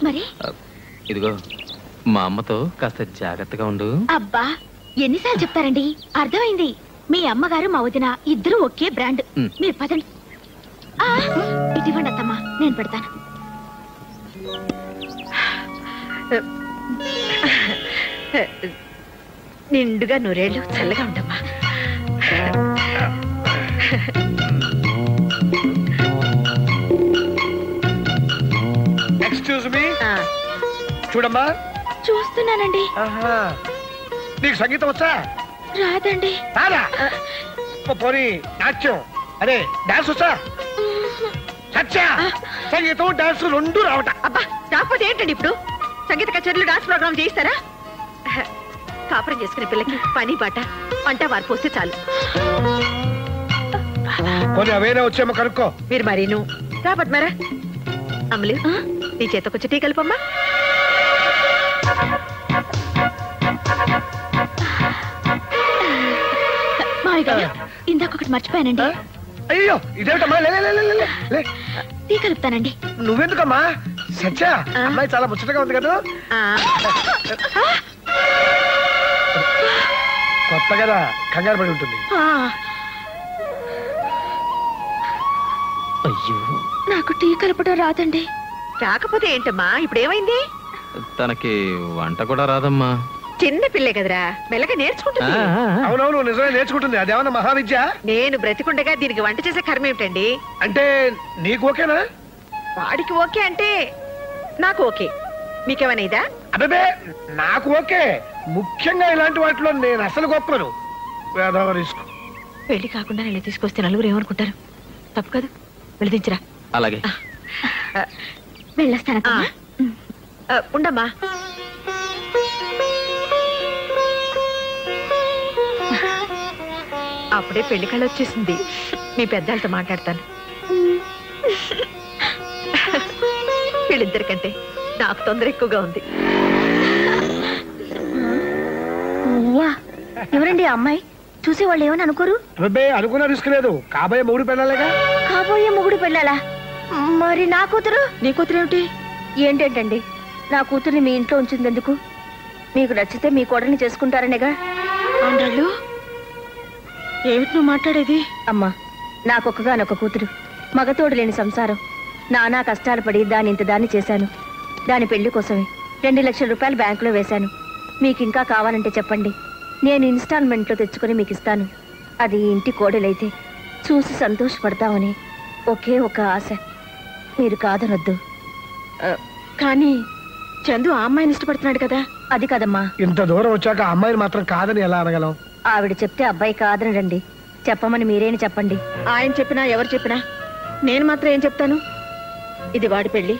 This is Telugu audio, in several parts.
మరి ఇదిగో మా అమ్మతో కాస్త జాగ్రత్తగా ఉండు. అబ్బా ఎన్నిసార్లు చెప్తారండి, అర్థమైంది. మీ అమ్మగారు మా వదిన ఇద్దరు ఒకే బ్రాండ్. మీరు పదండి. ఇదివ్వండి అత్తమ్మా, నేను పెడతాను. నిండుగా నూరేళ్ళు చల్లగా ఉండమ్మా. Excuse me. చూడమ్మా. చూస్తున్నానండి. నీకు సంగీతం వచ్చా? రాదండి. రాదా? పోనీ నాట్యం అదే డాన్స్ వచ్చా? సత్యా, సంగీతం డాన్స్ రెండు రావట. అబ్బా రాకపోతే ఏంటండి ఇప్పుడు? సంగీత కచేరీలు డాన్స్ ప్రోగ్రామ్ చేయిస్తారా? కాపురం చేసుకునే పిల్లకి పని పాట వంట వారు పోస్తే చాలు. పోనీ అవేనా వచ్చేమో కనుక్కో. మీరు మరీను రా పద్మారా. అమలు నీ చేతకొచ్చి టీ కలుపమ్మా. ఇందాక ఒకటి మర్చిపోయానండి. అయ్యో ఇదేమిటమ్మా? టీ కలుపుతానండి. నువ్వెందుకమ్మా? సత్య, అమ్మాయి చాలా ముచ్చటగా ఉంది కదా. కొత్త కదా, కంగారు పడి ఉంటుంది. అయ్యో నాకు టీ కలపడం రాదండి. రాకపోతే ఏంటమ్మా? ఇప్పుడు ఏమైంది? తనకి వంట కూడా రాదమ్మా. చిన్న పిల్లే కదరా, మెల్లగా నేర్చుకుంటుంది. అవునవును, నిజమే నేర్చుకుంటుంది. అదేమన్నా మహావిద్య? నేను బ్రతికుండగా దీనికి వంట చేసే కర్మ ఏమిటండి? అంటే నీకు ఓకేనా? వాడికి ఓకే అంటే నాకు ఓకే. మీకేమైనా ఇదా? అదే నాకు ఓకే. ముఖ్యంగా ఇలాంటి వాటిలో నేను అసలు గొప్పను. పెళ్లి కాకుండా నేను తీసుకొస్తే నలుగురు ఏమనుకుంటారు? తప్పు కదా, వెళ్ళదించరా. అలాగే వెళ్ళొస్తాను. ఉండమ్మా. అప్పుడే పెళ్లి కళ వచ్చేసింది. మీ పెద్దలతో మాట్లాడతాను. వీళ్ళిద్దరికంటే నాకు తొందర ఎక్కువగా ఉంది. ఎవరండి ఆ అమ్మాయి? చూసేవాళ్ళు ఏమని అనుకోరు? అనుకున్న రిస్క్ లేదు. కాబోయే మొగుడు పెళ్ళాలేగా. కాబోయే మొగుడు పెళ్ళాలా? మరి నా కూతురు? నీ కూతురు ఏమిటి? ఏంటంటండి, నా కూతుర్ని మీ ఇంట్లో ఉంచిందెందుకు? మీకు నచ్చితే మీ కోడల్ని చేసుకుంటారనేగా. ఆండాళ్ళు ఏమిటి నువ్వు మాట్లాడేది? అమ్మా, నాకొక్కగానొక్క కూతురు, మగతోడు లేని సంసారం. నానా కష్టాలు పడి దాన్ని చేశాను. దాని పెళ్లి కోసమే 2 లక్షల రూపాయలు బ్యాంకులో వేశాను. మీకు ఇంకా కావాలంటే చెప్పండి, నేను ఇన్స్టాల్మెంట్లో తెచ్చుకుని మీకు ఇస్తాను. అది ఇంటి కోడలైతే చూసి సంతోషపడతామని ఒకే ఒక ఆశ. మీరు కాదనొద్దు. కానీ చందు ఆ అమ్మాయిని ఇష్టపడుతున్నాడు కదా. అది కదమ్మా. ఇంత దూరం వచ్చాక అమ్మాయిని మాత్రం కాదని ఎలా అనగలం? ఆవిడ చెప్తే అబ్బాయి కాదని రండి. చెప్పమని మీరేని చెప్పండి. ఆయన చెప్పినా ఎవరు చెప్పినా నేను మాత్రం ఏం చెప్తాను? ఇది వాడి పెళ్లి,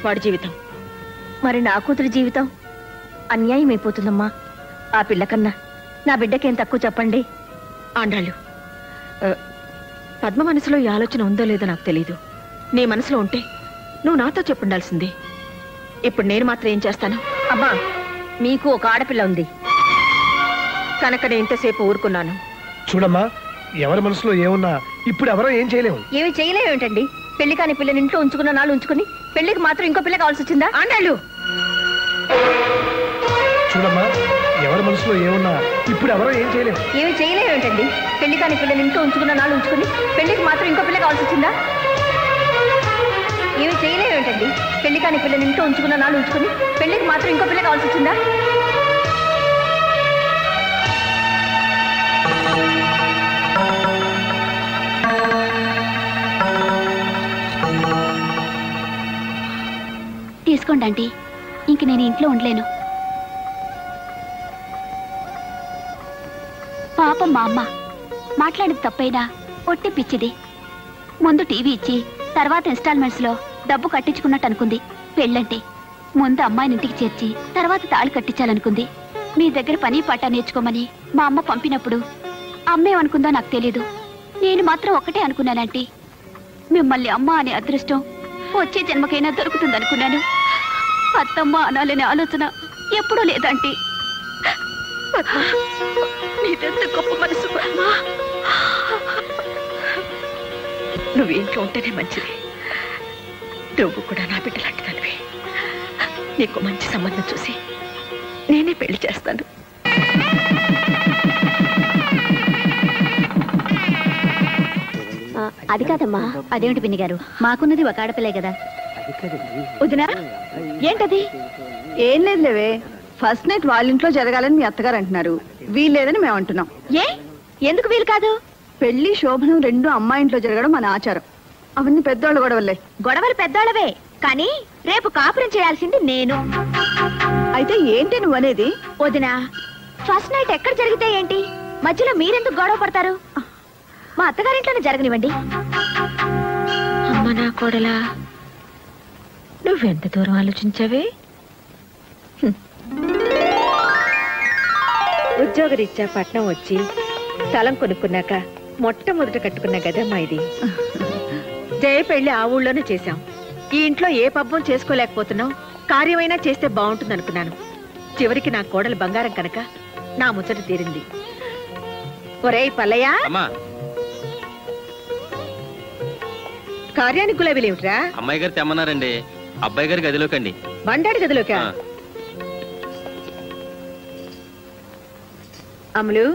వాడి జీవితం. మరి నా కూతురి జీవితం అన్యాయం అయిపోతుందమ్మా. ఆ పిల్లకన్నా నా బిడ్డకేం తక్కువ చెప్పండి. ఆండాళ్ళు, పద్మ మనసులో ఈ ఆలోచన ఉందో లేదో నాకు తెలీదు. నీ మనసులో ఉంటే నువ్వు నాతో చెప్పుండాల్సింది. ఇప్పుడు నేను మాత్రం ఏం చేస్తాను? అమ్మా, మీకు ఒక ఆడపిల్ల ఉంది కనుక నేను ఇంతసేపు ఊరుకున్నాను. చూడమ్మా, ఎవరి మనసులో ఏమున్నా ఇప్పుడు ఎవరో ఏం చేయలేము. ఏమి చేయలేమేంటండి? పెళ్లి కాని పిల్లని ఇంట్లో ఉంచుకున్న నాళ్ళు ఉంచుకుని పెళ్లికి మాత్రం ఇంకో పిల్ల కావాల్సి వచ్చిందా? ఆండాళ్ళు, చూడమ్మా, ఎవరి మనసులో ఏమున్నా ఇప్పుడు ఎవరో ఏం చేయలేము. ఏమి చేయలేమేంటండి? పెళ్లి కాని పిల్లని ఇంట్లో ఉంచుకున్న నాళ్ళు ఉంచుకుని పెళ్లికి మాత్రం ఇంకో పిల్ల కావాల్సి వచ్చిందా? ఏమి చేయలేమేంటండి? పెళ్లి కాని పిల్లని ఇంట్లో ఉంచుకున్న నాళ్ళు ఉంచుకుని పెళ్లికి మాత్రం ఇంకో పిల్ల కావాల్సి వచ్చిందా? తీసుకోండి ఆంటీ, ఇంక నేను ఇంట్లో ఉండలేను. పాపం మా అమ్మ మాట్లాడేది తప్పైనా ఒట్టి పిచ్చిది. ముందు టీవీ ఇచ్చి తర్వాత ఇన్స్టాల్మెంట్స్ లో డబ్బు కట్టించుకున్నట్టు అనుకుంది. పెళ్ళంటే ముందు అమ్మాయిని ఇంటికి చేర్చి తర్వాత తాళి కట్టించాలనుకుంది. మీ దగ్గర పని పాట నేర్చుకోమని మా అమ్మ పంపినప్పుడు అమ్మేమనుకుందో నాకు తెలీదు. నేను మాత్రం ఒకటే అనుకున్నానంటీ, మిమ్మల్ని అమ్మ అనే అదృష్టం వచ్చే జన్మకైనా దొరుకుతుందనుకున్నాను. అత్తమ్మ అనాలనే ఆలోచన ఎప్పుడూ లేదంటీ. నీదెంత గొప్ప మనసు పద్మ. నువ్వు ఇంట్లో ఉంటేనే మంచిది. నువ్వు కూడా నా బిడ్డ లాంటి తల్లివి. నీకు మంచి సంబంధం చూసి నేనే పెళ్లి చేస్తాను. అది కాదమ్మా. అదేమిటి పిన్ని గారు, మాకున్నది ఒక ఆడపిల్లే కదా. వదినా, ఏంటది? ఏం లేదు లేవే, ఫస్ట్ నైట్ వాళ్ళ ఇంట్లో జరగాలని మీ అత్తగారు అంటున్నారు. వీల్లేదని మేము అంటున్నాం. ఏ ఎందుకు వీలు కాదు? పెళ్లి శోభనం రెండు అమ్మాయి ఇంట్లో జరగడం మన ఆచారం. అవన్నీ పెద్దోళ్ళు గొడవలే. గొడవలు పెద్దోళ్ళవే, కానీ రేపు కాపురం చేయాల్సింది నేను. అయితే ఏంటి నువ్వు అనేది? వదినా, ఫస్ట్ నైట్ ఎక్కడ జరిగితే ఏంటి, మధ్యలో మీరెందుకు గొడవ పడతారు? మా అత్తగారింట్లోనే జరగనివ్వండి. అమ్మ నా కోడలా, నువ్వెంత దూరం ఆలోచించావే? ఉద్యోగరీత్యా పట్నం వచ్చి స్థలం కొనుక్కున్నాక మొట్టమొదట కట్టుకున్న గదమ్మా ఇది. జయ పెళ్లి ఆ ఊళ్ళోనే చేశాం. ఈ ఇంట్లో ఏ పబ్బం చేసుకోలేకపోతున్నాం, కార్యమైనా చేస్తే బాగుంటుంది అనుకున్నాను. చివరికి నా కోడలు బంగారం కనుక నా ముచ్చట తీరింది. ఒరేయ్ పల్లయ్య, కార్యానికి గులాబీలేమిట్రా? అమ్మాయి గారు తెమ్మన్నారండి. అబ్బాయి గారి గదిలోకండి. బండాడి గదిలోకా? అమలు,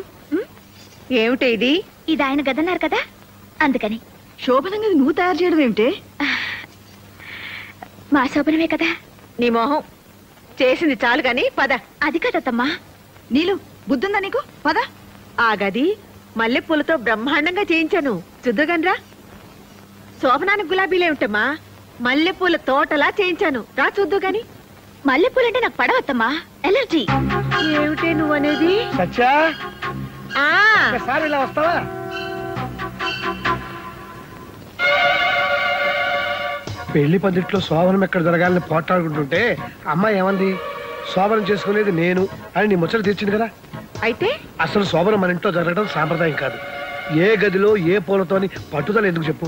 ఏమిటి ఇది? ఇది ఆయన గదన్నారు కదా, అందుకని. శోభనం గది నువ్వు తయారు చేయడం ఏమిటి? మా శోభనమే కదా. నీ మొహం, చేసింది చాలు గాని పద. అది కదమ్మా. నీలు బుద్ధుందా నీకు? పద. ఆ గది మల్లెపూలతో బ్రహ్మాండంగా చేయించాను, చూద్దుగనరా. శోభనానికి గులాబీలేమిటమ్మా, మల్లెపూల తోటలా చేయించాను, రా చూద్దు గాని. మల్లెపూలంటే నాకు పడవద్దమ్మా, ఎలర్జీ. ఏమిటే నువ్వనేది? సత్యా, ఒకసారి ఇలా వస్తావా? పెళ్లి పద్ధతిలో శోభనం ఎక్కడ జరగాలని పోట్లాడుకుంటుంటే అమ్మాయి ఏమంది? శోభనం చేసుకునేది నేను అని నీ ముచ్చట తీర్చింది కదా. అయితే అసలు శోభనం మన ఇంట్లో జరగడం సాంప్రదాయం కాదు. ఏ గదిలో ఏ పూలతోని పట్టుదల ఎందుకు చెప్పు?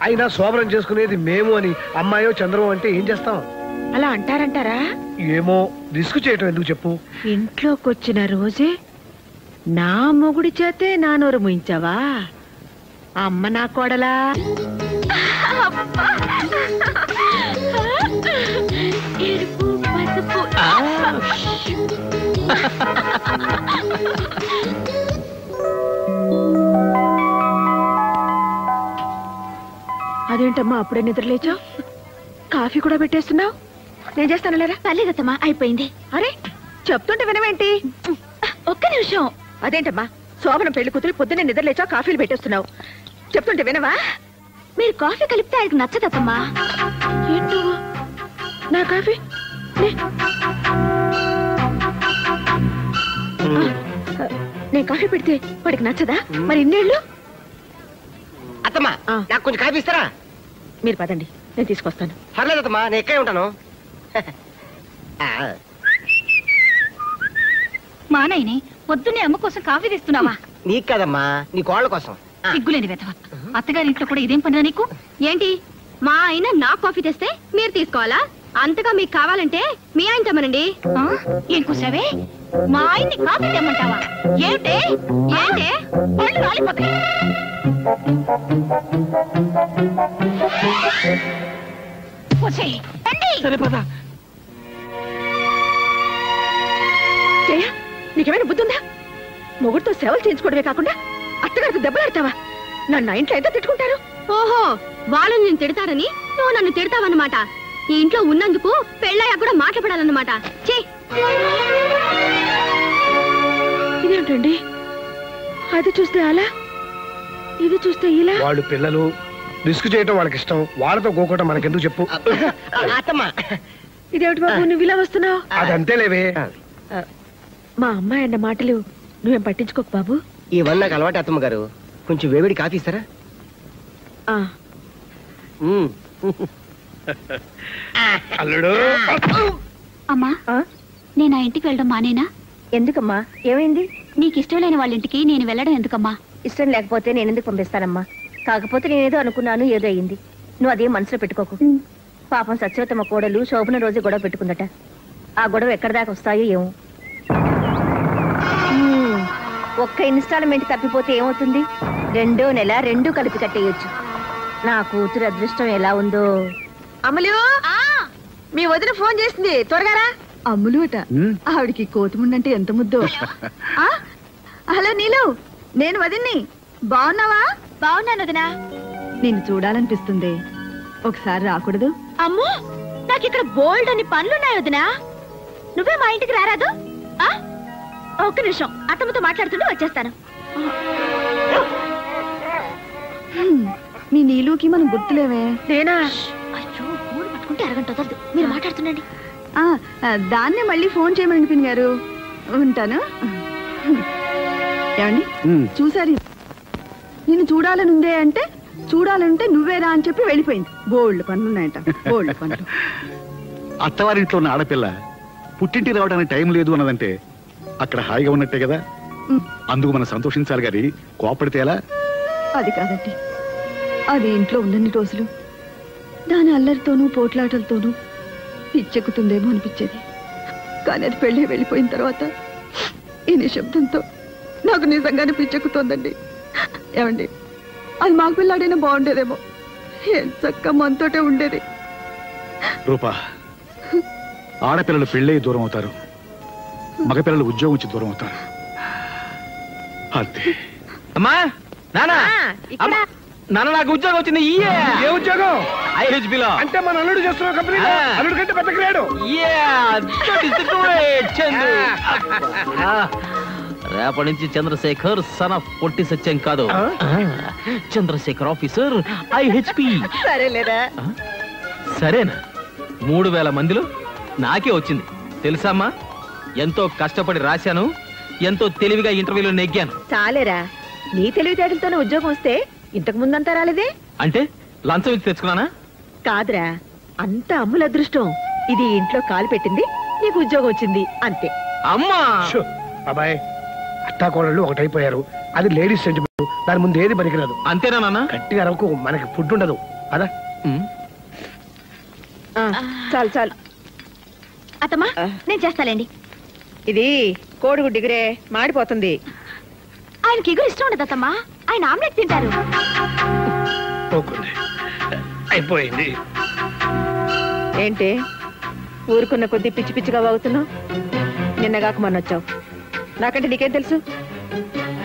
అయినా శోభనం చేసుకునేది మేము అని అమ్మాయో చంద్రమో అంటే ఏం చేస్తాం? అలా అంటారంటారా? ఏమో, రిస్క్ చేయటం ఎందుకు చెప్పు? ఇంట్లోకి వచ్చిన రోజే నా మొగుడి చేతే నా నోరు ముయించావా? అమ్మ నా కోడలా. ఎరుపు పసుపు. అదేంటమ్మా అప్పుడే నిద్రలేచావు? కాఫీ కూడా పెట్టేస్తున్నావు? నేను చేస్తాను లేరా? పర్లేదమ్మా, అయిపోయింది. అరే చెప్తుంటే వినవేంటి? ఒక్క నిమిషం. అదేంటమ్మా, శోభనం పెళ్లి కూతురు పొద్దున్నే నిద్రలేచావు, కాఫీలు పెట్టేస్తున్నావు, చెప్తుంటే వినవా? మీరు కాఫీ కలిపితే ఆయనకు నచ్చదమ్మా. ఏంటో నా కాఫీ నేను కాఫీ పెడితే వాడికి నచ్చదా? మరి ఇన్నేళ్ళు. అత్తమ్మా, నాకు కొంచెం కాఫీ ఇస్తారా? మీరు పదండి, నేను తీసుకొస్తాను. పర్లేదు అత్తమ్మా, నేను ఎక్కడే ఉంటాను. మా నాయనే పొద్దున్నే అమ్మ కోసం కాఫీ తెస్తున్నావా? నీకు కదమ్మా, నీ కోళ్ళ కోసం. సిగ్గులేని వెధవ. అత్తగారింట్లో కూడా ఇదేం పనిరా నీకు? ఏంటి, మా ఆయన నా కాఫీ తెస్తే మీరు తీసుకోవాలా? అంతగా మీకు కావాలంటే మీ ఆయన తెమ్మనండి. ఏం కూసావే? మా ఆయన్ని కాఫీ తెమ్మంటావా? ఏంటే ఏంటే పళ్ళు రాలిపోతాయి. జయ, నీకేమైనా బుద్ధుందా? మొగుడితో సేవలు చేయించుకోవడమే కాకుండా అత్తగారితో దెబ్బలాడతావా? నన్ను ఇంట్లో ఎంత తిట్టుకుంటారు? ఓహో, వాళ్ళు నేను తిడతారని నువ్వు నన్ను తిడతావన్నమాట. ఈ ఇంట్లో ఉన్నందుకు పెళ్ళయ్యా కూడా మాట్లాడాలన్నమాట. చే, ఇదేంటండి, అది చూస్తే అలా, ఇది చూస్తే ఇలా. వాళ్ళు పిల్లలు, రిస్క్ చేయటం వాళ్ళకి ఇష్టం. వాళ్ళతో గోకోవటం మనకెందుకు చెప్పు? అత్తమ్మా, ఇదేమిటి బాబు నువ్వు ఇలా వస్తున్నావు? అదంతే లేవే. మా అమ్మాయి అన్న మాటలు నువ్వేం పట్టించుకోకు బాబు. ఇవన్నీ నాకు అలవాటు అత్తమ్మ గారు. కొంచెం వేవిడి కాఫీ ఇస్తారా? అల్లుడు, అమ్మా నేను ఆ ఇంటికి వెళ్ళడం మానేనా? ఎందుకమ్మా, ఏమైంది? నీకు ఇష్టం లేని వాళ్ళ ఇంటికి నేను వెళ్ళడం ఎందుకమ్మా? ఇష్టం లేకపోతే నేను ఎందుకు పంపిస్తానమ్మా? కాకపోతే నేనేదో అనుకున్నాను, ఏదో అయింది. నువ్వు అదేం మనసులో పెట్టుకోకు. పాపం సత్యవతమ్మ కోడలు శోభన రోజు గొడవ పెట్టుకుందట. ఆ గొడవ ఎక్కడి దాకా వస్తాయో ఏమో. ఒక్క ఇన్స్టాల్మెంట్ తప్పిపోతే ఏమవుతుంది? 2వ నెల 2 కలిపి కట్టేయొచ్చు. నా కూతురు అదృష్టం ఎలా ఉందో. అమలు, మీ వదిన ఫోన్ చేసింది, త్వరగా రా. అమ్ములు అట. ఆవిడికి కోతిముండంటే ఎంత ముద్దో. ఆ, హలో నీలు, నేను వదిన్ని. బాగున్నావా? బాగున్నాను వదినా. నిన్ను చూడాలనిపిస్తుంది, ఒకసారి రాకూడదు? అమ్మో, నాకు ఇక్కడ బోల్డ్ అని పనులున్నాయి వదినా. నువ్వే మా ఇంటికి రారాదు? ఆ, ఒక్క నిమిషం, అత్తమ్మతో మాట్లాడుతుంటే వచ్చేస్తాను. మీ నీలుకి మనం గుర్తులేవే. నేనా? అయ్యో, ఫోన్ పట్టుకుంటే అరగంట వదలదు. మీరు మాట్లాడుతుండండి. దాన్నే మళ్ళీ ఫోన్ చేయమని పిన్ గారు. ఉంటాను. ఏమండి చూసారు, నిన్ను చూడాలనుందే అంటే చూడాలంటే నువ్వేరా అని చెప్పి వెళ్ళిపోయింది. బోల్డ్ పనులున్నాయట, బోల్డ్ పనులు. అత్తవారింట్లో ఉన్న ఆడపిల్ల పుట్టింటికి రావడానికి టైం లేదు అన్నదంటే అక్కడ హాయిగా ఉన్నట్టే కదా. అందుకు మనం సంతోషించాలి గారి కోపడితే ఎలా? అది కాదండి, అది ఇంట్లో ఉన్నన్ని రోజులు దాని అల్లరితోనూ పోట్లాటలతోనూ పిచ్చెక్కుతుందేమో అనిపించేది. కానీ అది పెళ్ళి వెళ్ళిపోయిన తర్వాత ఈ నిశ్శబ్దంతో నాకు నిజంగానే పిచ్చెక్కుతోందండి. ఏమండి, అది మాకు పిల్లాడైనా బాగుండేదేమో. ఏం చక్క మనతోటే ఉండేది. రూపా, ఆడపిల్లలు పెళ్ళై దూరం అవుతారు, మగపిల్లలు ఉద్యోగం వచ్చి దూరం అవుతారు. అంతే. అమ్మా, నానా, ఇక్కడ నాన్న నాకు ఉద్యోగం వచ్చింది. ఏ ఉద్యోగం? ఐహెచ్బిలో. అంటే మన అల్లుడు చేస్తున్న కంపెనీ. అల్లుడు కంటే పెద్ద గ్రేడు. రేపటి నుంచి చంద్రశేఖర్ సన్ ఆఫ్ పొట్టి సత్యం కాదు, చంద్రశేఖర్ ఆఫీసర్ ఐహెచ్పి. సరేలేరా? సరేనా? 3000 మందిలో నాకే వచ్చింది తెలుసమ్మా. ఎంతో కష్టపడి రాశాను, ఎంతో తెలివిగా ఇంటర్వ్యూలో నెగ్గాను. చాలేరా, నీ తెలివితేటలతోనే ఉద్యోగం వస్తే ఇంతకు ముందంతా రాలేదే. అంటే లంచం ఇచ్చి తెచ్చుకున్నానా? కాదురా, అంత అమ్ముల అదృష్టం. ఇది ఇంట్లో కాలు పెట్టింది, నీకు ఉద్యోగం వచ్చింది అంతే. అమ్మా బాబాయ్, అత్తాకోడళ్ళు ఒకటైపోయారు. అది లేడీస్ సెంటిమెంట్. దాని ముందు ఏది పనికిరాదు. అంతేనా నాన్న? గట్టిగా అరవకు, మనకి ఫుడ్ ఉండదు. అదా చాలు చాలు. అత్తమ్మా, నేను చేస్తాలేండి. ఇది కోడిగుడ్డు ఎగురే మాడిపోతుంది. ఆయనకి ఎగురు ఇష్టం ఉండదు అత్తమ్మా, ఆయన ఆమ్లెట్ తింటారు. అయిపోయింది. ఏంటి ఊరుకున్న కొద్దీ పిచ్చి పిచ్చిగా వాగుతున్నావు? నిన్నగాక మొన్న వచ్చావు. నాకంటే నీకేం తెలుసు?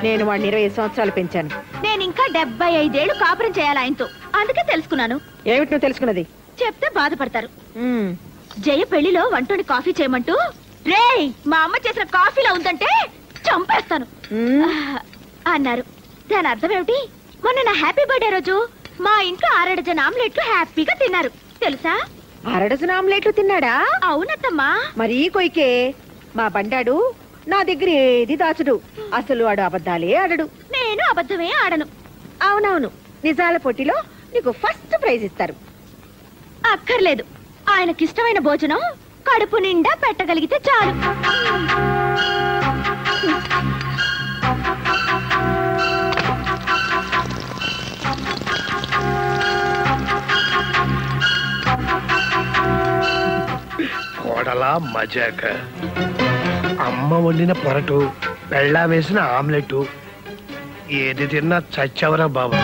నేను వాడిని 25 సంవత్సరాలు పెంచాను. నేను ఇంకా 75 ఏళ్ళు కాపురం చేయాలి ఆయనతో, అందుకే తెలుసుకున్నాను. ఏమిటి నువ్వు తెలుసుకున్నది? చెప్తే బాధపడతారు. జయ పెళ్లిలో వంటోని కాఫీ చేయమంటూ, రేయ్ మా అమ్మ చేసిన కాఫీలో ఉందంటే చంపేస్తాను అన్నారు. దాని అర్థం ఏమిటి? మొన్న నా హ్యాపీ బర్త్డే రోజు మా ఇంట్లో 6 డజన్ ఆమ్లెట్లు హ్యాపీగా తిన్నారు తెలుసా? 6 డజన్ ఆమ్లెట్లు తిన్నాడా? అవునత్తమ్మా. మరీ కొయ్కే. మా బండాడు నా దగ్గర ఏది దాచుడు. అసలు వాడు అబద్ధాలే ఆడడు. నేను అబద్ధమే ఆడను. అవునవును, నిజాల పోటీలో నీకు ఫస్ట్ ప్రైజ్ ఇస్తారు. అక్కర్లేదు, ఆయనకిష్టమైన భోజనం కడుపు నిండా పెట్టగలిగితే చాలు. కోడలా మజాక. అమ్మ వండిన పొరటు, పెళ్ళా వేసిన ఆమ్లెట్, ఏది తిన్నా చచ్చవరా బాబు.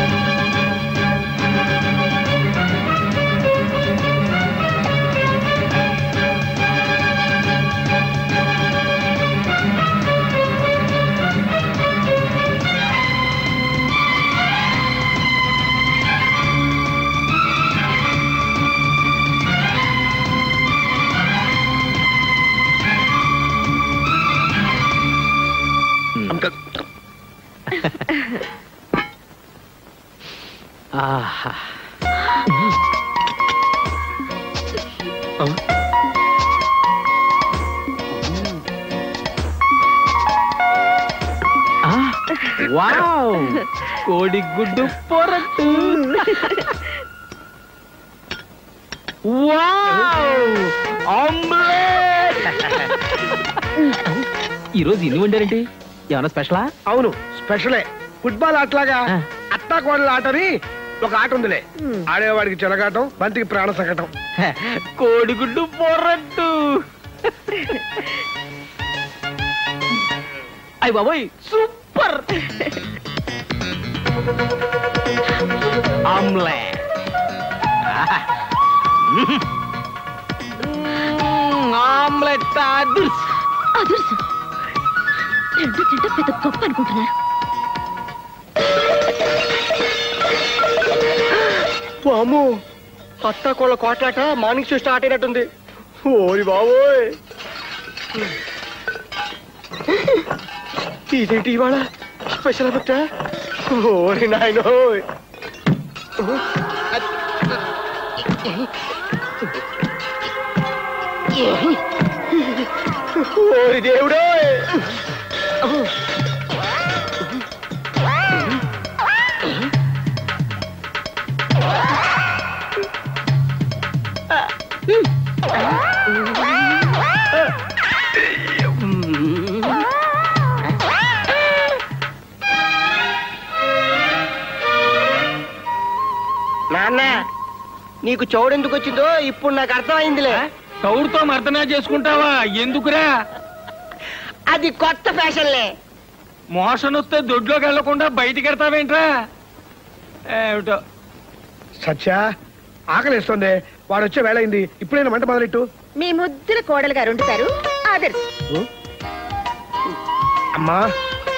ఆహా. వావ్, కోడిగుడ్డు పొరట్టు. Wow, omelette. ఈరోజు ఇన్ని వండారేంటి? ఏమన్నా స్పెషలా? అవును, స్పెషలే. ఫుట్బాల్ ఆటలాగా అత్తా కోడల ఆటని ఒక ఆట ఉందిలే. ఆడేవాడికి చెలగాటం, బంతికి ప్రాణ సంకటం. కోడిగుడ్డు పొరట్టు. అయ్య బాబోయ్, సూపర్. ఆమ్లెట్. అదుర్సు రెండు తింటే పెద్ద గొప్ప అనుకుంటున్నారు. అమ్ము అత్త కోళ్ళ కోట్లాట మార్నింగ్ షో స్టార్ట్ అయినట్టుంది. ఓరి బాబోయ్, ఇదేంటి ఇవాళ స్పెషల్ ఎఫెక్ట్? ఓరి నాయనోయ్, ఓరి దేవుడో. నాన్న, నీకు చౌడు ఎందుకు వచ్చిందో ఇప్పుడు నాకు అర్థమైందిలే. చౌడుతో మర్దనా చేసుకుంటావా? ఎందుకురా? అది కొత్త ఫ్యాషన్లే. మోషన్ వస్తే దొడ్లోకి వెళ్లకుండా బయటికి వెళ్తావేంట్రా? ఏమిటో. సత్య, ఆకలిస్తుంది. వాడు వచ్చే వేళ అయింది. ఇప్పుడైనా మంట మొదలెట్టు. మీ ముద్దుల కోడలు గారు ఉంటారు ఆదర్శ్. అమ్మా,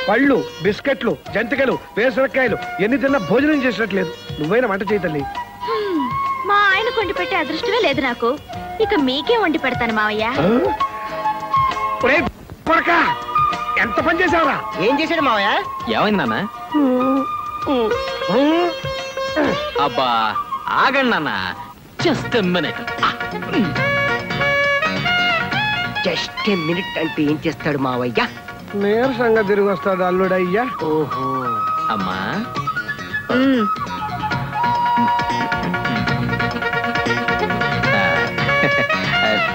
పళ్ళు, బిస్కెట్లు, జంతికలు, వేసరకాయలు ఎన్ని తిన్నా భోజనం చేసినట్లేదు. నువ్వైనా వంట చేయి తల్లి. మా ఆయన కొండి పెట్టే అదృష్టమే లేదు నాకు. ఇక మీకే వండి పెడతాను మావయ్య. ఎంత పని చేసావురా? ఏం చేశాడు మావయ్య? ఏమైంది నాన్న? అబ్బా ఆగండి నాన్న, జస్ట్ మినిట్. జస్ట్ మినిట్ అంటే ఏం చేస్తాడు మావయ్య? నీరసంగా తిరిగి వస్తాడు అల్లుడయ్యా. ఓహో. అమ్మా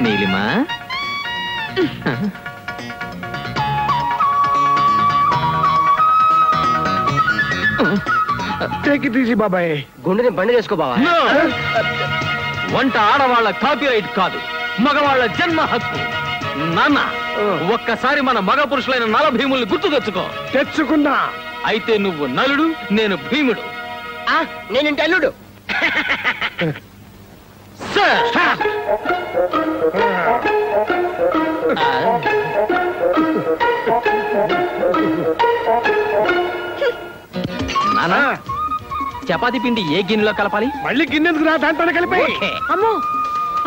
నీలిమా, టేక్ ఇట్ ఈజీ బాబాయ్. గుండెని బండి చేసుకో బావా. వంట ఆడవాళ్ళ కాపీరైట్ కాదు, మగవాళ్ళ జన్మ హక్కు. నాన్న, ఒక్కసారి మన మగ పురుషులైన నల భీముల్ని గుర్తు తెచ్చుకో. తెచ్చుకున్నా. అయితే నువ్వు నలుడు, నేను భీముడు. నేను అల్లుడు. నానా, చపాతీ పిండి ఏ గిన్నెలో కలపాలి? మళ్ళీ గిన్నెందుకు రా, దాంట్లో కలిపి. అమ్మో,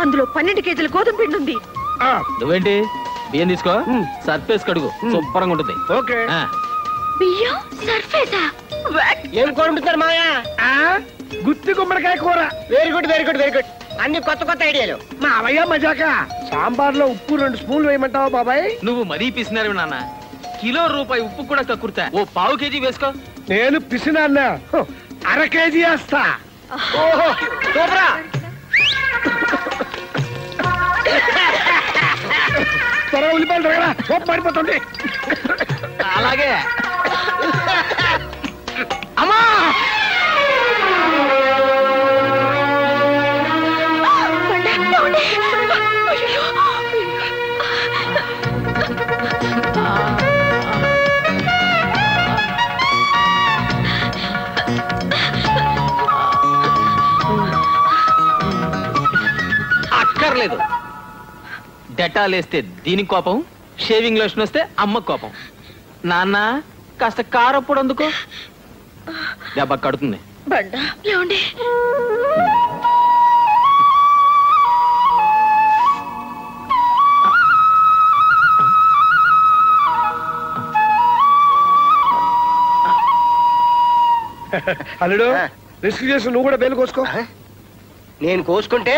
అందులో 12 కేజీల గోధుమ పిండి ఉంది. నువ్వేంటి బియ్యం తీసుకో, సర్ఫేస్ కడుగు, శుభ్రంగా ఉంటుంది. ఓకే. బియ్యం సర్ఫేసా? ఏం కూర ఉంటున్నారు మావయ్య? గుత్తి గుమ్మడికాయ కూర. Very good very good very good. అన్ని కొత్త కొత్త ఐడియాలు. మావయ్య మజాక. సాంబార్ లో ఉప్పు 2 స్పూన్లు వేయమంటావా బాబాయ్? నువ్వు మరీ పిసినారు నాన్న. కిలో రూపాయి ఉప్పు కూడా కక్కుర్తా. ఓ పావు కేజీ వేసుకో. నేను పిసినా, 1/2 కేజీ వేస్తా. ఓహో సూపరా. త్వరగా ఉల్లిపాయలు తగరా, సోపు మారిపోతుంది. అలాగే. అమ్మా, అక్కర్లేదు. డెటాల్ వేస్తే దీనికి కోపం, షేవింగ్ లోషన్ వస్తే అమ్మ కోపం. నాన్న, కాస్త కారప్పుడు అందుకో, దెబ్బ కడుతుంది. బండా ఏమండి? అల్లుడు, రిస్క్ చేసి నువ్వు కూడా బేలు కోసుకో. నేను కోసుకుంటే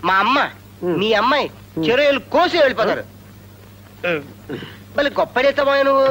మా అమ్మ మీ అమ్మాయి చెరువులు కోసి వెళ్ళిపోతారు. మళ్ళీ గొప్ప చేస్తామా నువ్వు?